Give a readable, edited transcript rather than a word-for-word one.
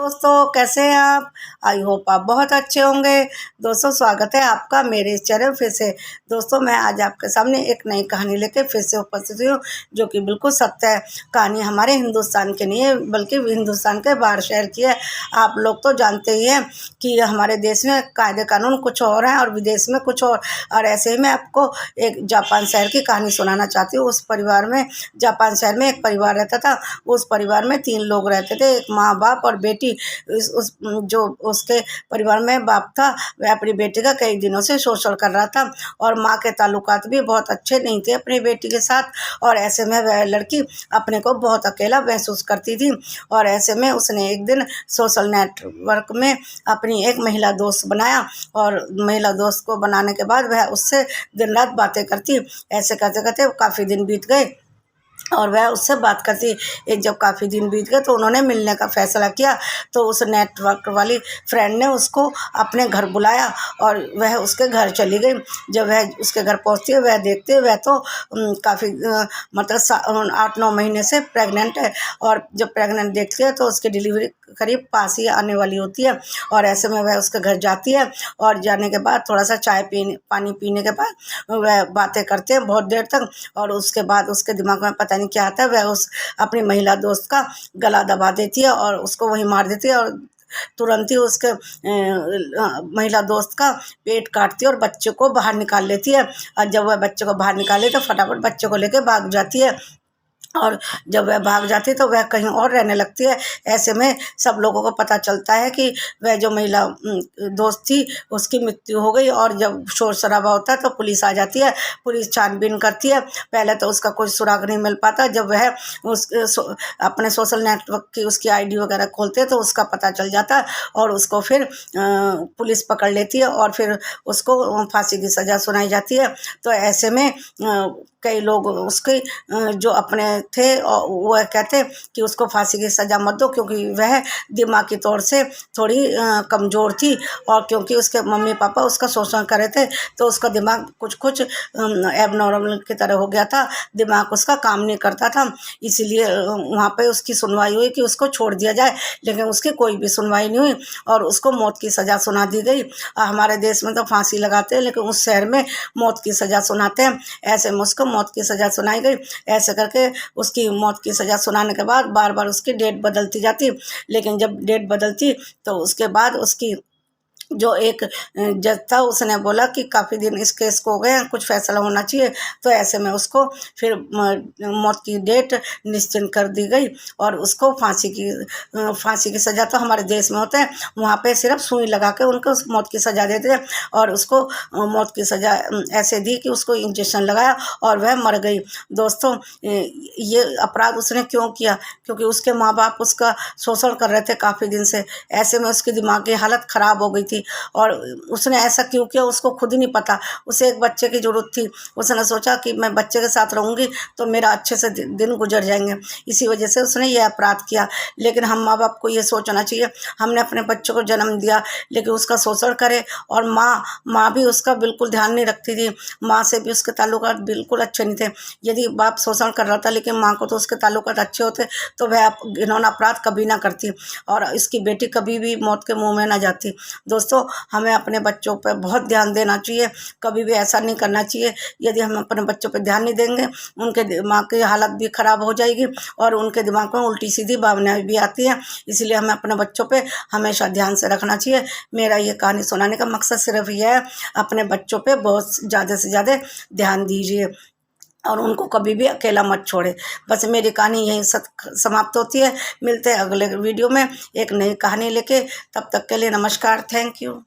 दोस्तों कैसे हैं आप। आई होप आप बहुत अच्छे होंगे। दोस्तों स्वागत है आपका मेरे इस चैनल फिर से। दोस्तों मैं आज आपके सामने एक नई कहानी लेके फिर से उपस्थित हुई हूँ, जो कि बिल्कुल सत्य है। कहानी हमारे हिंदुस्तान की नहीं है, बल्कि हिंदुस्तान के बाहर शहर की है। आप लोग तो जानते ही हैं कि हमारे देश में कायदे कानून कुछ और हैं और विदेश में कुछ और ऐसे ही मैं आपको एक जापान शहर की कहानी सुनाना चाहती हूँ। उस परिवार में, जापान शहर में एक परिवार रहता था। उस परिवार में 3 लोग रहते थे, एक माँ बाप और बेटी। जो उसके परिवार में बाप था, वह अपनी बेटी का कई दिनों से शोषण कर रहा था और माँ के ताल्लुकात भी बहुत अच्छे नहीं थे अपनी बेटी के साथ। और ऐसे में वह लड़की अपने को बहुत अकेला महसूस करती थी। और ऐसे में उसने एक दिन सोशल नेटवर्क में अपनी एक महिला दोस्त बनाया और महिला दोस्त को बनाने के बाद वह उससे दिन रात बातें करती। ऐसे करते करते काफ़ी दिन बीत गए और वह उससे बात करती। एक जब काफ़ी दिन बीत गए तो उन्होंने मिलने का फैसला किया। तो उस नेटवर्क वाली फ्रेंड ने उसको अपने घर बुलाया और वह उसके घर चली गई। जब वह उसके घर पहुंचती है, वह देखती है वह तो काफ़ी मतलब 8-9 महीने से प्रेग्नेंट है। और जब प्रेग्नेंट देखती है तो उसकी डिलीवरी करीब पास ही आने वाली होती है। और ऐसे में वह उसके घर जाती है और जाने के बाद थोड़ा सा पानी पीने के बाद वह बातें करते हैं बहुत देर तक। और उसके बाद उसके दिमाग में पता नहीं क्या आता है, वह उस अपनी महिला दोस्त का गला दबा देती है और उसको वहीं मार देती है। और तुरंत ही उसके महिला दोस्त का पेट काटती है और बच्चे को बाहर निकाल लेती है। और जब वह बच्चे को बाहर निकाले तो फटाफट बच्चे को लेकर भाग जाती है। और जब वह भाग जाती है तो वह कहीं और रहने लगती है। ऐसे में सब लोगों को पता चलता है कि वह जो महिला दोस्त थी उसकी मृत्यु हो गई। और जब शोर शराबा होता है तो पुलिस आ जाती है। पुलिस छानबीन करती है। पहले तो उसका कोई सुराग नहीं मिल पाता। जब वह अपने सोशल नेटवर्क की उसकी आईडी वगैरह खोलते हैं तो उसका पता चल जाता है और उसको फिर पुलिस पकड़ लेती है और फिर उसको फांसी की सज़ा सुनाई जाती है। तो ऐसे में कई लोग उसके जो अपने थे और वह कहते कि उसको फांसी की सज़ा मत दो, क्योंकि वह दिमागी तौर से थोड़ी कमज़ोर थी। और क्योंकि उसके मम्मी पापा उसका शोषण कर रहे थे तो उसका दिमाग कुछ एबनॉर्मल की तरह हो गया था। दिमाग उसका काम नहीं करता था। इसीलिए वहाँ पे उसकी सुनवाई हुई कि उसको छोड़ दिया जाए, लेकिन उसकी कोई भी सुनवाई नहीं हुई और उसको मौत की सज़ा सुना दी गई। हमारे देश में तो फांसी लगाते हैं, लेकिन उस शहर में मौत की सज़ा सुनाते हैं। ऐसे में उसको मौत की सज़ा सुनाई गई। ऐसे करके उसकी मौत की सज़ा सुनाने के बाद बार बार उसकी डेट बदलती जाती। लेकिन जब डेट बदलती तो उसके बाद उसकी जो एक जज था उसने बोला कि काफ़ी दिन इस केस को हो गए हैं, कुछ फैसला होना चाहिए। तो ऐसे में उसको फिर मौत की डेट निश्चित कर दी गई और उसको फांसी की सज़ा तो हमारे देश में होता है, वहाँ पे सिर्फ सुई लगा के उनको मौत की सज़ा देते हैं। और उसको मौत की सज़ा ऐसे दी कि उसको इंजेक्शन लगाया और वह मर गई। दोस्तों ये अपराध उसने क्यों किया? क्योंकि उसके माँ बाप उसका शोषण कर रहे थे काफ़ी दिन से। ऐसे में उसकी दिमागी हालत ख़राब हो गई थी और उसने ऐसा क्यों किया उसको खुद ही नहीं पता। उसे एक बच्चे की ज़रूरत थी। उसने सोचा कि मैं बच्चे के साथ रहूँगी तो मेरा अच्छे से दिन गुजर जाएंगे, इसी वजह से उसने ये अपराध किया। लेकिन हम माँ बाप को ये सोचना चाहिए, हमने अपने बच्चों को जन्म दिया लेकिन उसका शोषण करे। और माँ भी उसका बिल्कुल ध्यान नहीं रखती थी। माँ से भी उसके ताल्लुकात बिल्कुल अच्छे नहीं थे। यदि बाप शोषण कर रहा था लेकिन माँ को तो उसके ताल्लुकात अच्छे होते तो वह घिनौना अपराध कभी ना करती और इसकी बेटी कभी भी मौत के मुँह में ना जाती। दोस्तों हमें अपने बच्चों पर बहुत ध्यान देना चाहिए, कभी भी ऐसा नहीं करना चाहिए। यदि हम अपने बच्चों पर ध्यान नहीं देंगे उनके दिमाग की हालत भी ख़राब हो जाएगी और उनके दिमाग में उल्टी सीधी भावनाएं भी आती हैं। इसलिए हमें अपने बच्चों पे हमेशा ध्यान से रखना चाहिए। मेरा ये कहानी सुनाने का मकसद सिर्फ यह है, अपने बच्चों पे बहुत ज़्यादा से ज़्यादा ध्यान दीजिए और उनको कभी भी अकेला मत छोड़े। बस मेरी कहानी यहीं समाप्त होती है। मिलते हैं अगले वीडियो में एक नई कहानी लेके। तब तक के लिए नमस्कार, थैंक यू।